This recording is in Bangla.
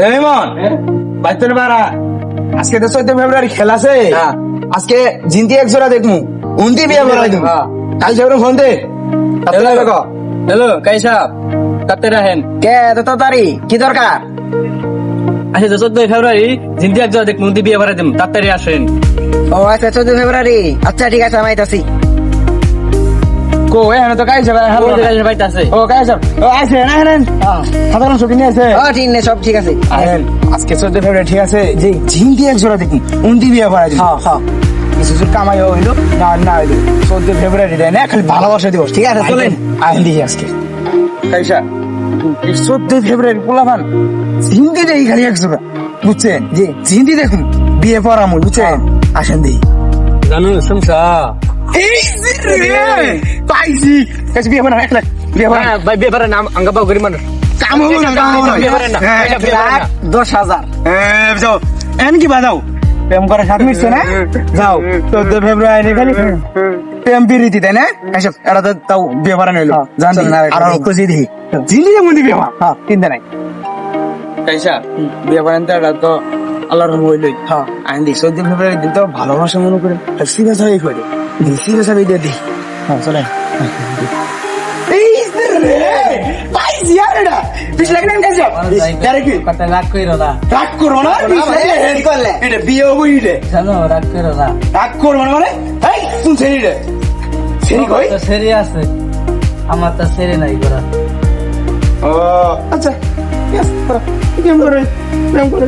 এই মন বাইতের বারা আজকে তো 14 ফেব্রুয়ারি খেলা আছে আজকে জিন্তি এক জোড়া দেখমু উনতি বিয়ে ভরাই দেবো কাল যাবো ফোন দে হ্যালো কাই সাহেব কাতে রাহেন কে এত তাড়াতাড়ি কি দরকার আচ্ছা 14 ফেব্রুয়ারি জিন্দি এক দেখ মুন্দি বিয়ে ভরে দিম তাড়াতাড়ি আসেন ও আচ্ছা 14 ফেব্রুয়ারি আচ্ছা ঠিক আছে আমি আইতাছি কো এখানে তো কাই যাবে ওই যে কাছে বাইতে আছে ও কাই যাব ও আছে না হেন সাধারণ ছুটি নিয়ে আছে ও ঠিক নেই সব ঠিক আছে আহেন আজকে 14 ফেব্রুয়ারি ঠিক আছে জি জিন্তি এক জোড়া দেখি উনতি বিয়ে ভরাই দিবো কিছু জোর কামাই হইলো না না হইলো 14 ফেব্রুয়ারি দেয় না খালি ভালোবাসা দিবস ঠিক আছে, চলেন। আহেন দেখি আজকে কাইসা 14 ফেব্রুয়ারি পোলাপান হিন্দি দেখি খালি এক জোড়া বুঝছেন জি হিন্দি দেখুন বিয়ে পড়ামু বুঝছেন আসেন দেখি জানো সমসা এই রে পাইছি কাছে বিয়ে বানা এক লাখ বিয়ে বানা ভাই বিয়ে ভরে নাম আঙ্গাবাও গরি মানুষ কাম হবে না কাম হবে বিয়ে ভরে না এটা বিয়ে ভরে না 10,000 যাও এন কি বাজাও প্রেম করে সাথ মিশছে না যাও 14 ফেব্রুয়ারি খালি প্রেম বিরীতি তাই না এসব এটা তো তাও বিয়ে বানা হইলো জানেন না আর খুশি দিই জিনি যেমন বিয়ে হ্যাঁ চিন্তা নাই কাইসা বিয়ে বানান তো এটা তো আল্লাহর রহম হইলই হ্যাঁ আইন দিই 14 ফেব্রুয়ারি দিন তো ভালোবাসা মনে করে সিরিয়াস হয়ে করে সিরিয়াস হয়ে দিয়ে দিই হ্যাঁ চলে এই রে পাইছি আর এটা বিশ লাখ টাকা কাজ ডাইরেক্ট কত রাগ কইরো না রাগ করো না কি করলে? এটা বিয়ে হবো এটা জানো রাগ কইরো না রাগ করবো না মানে এই তুই ছেড়ে রে ছেড়ে কই তো সেরি আছে আমার তো সেরি নাই করা ও আচ্ছা ইয়েস প্রেম করে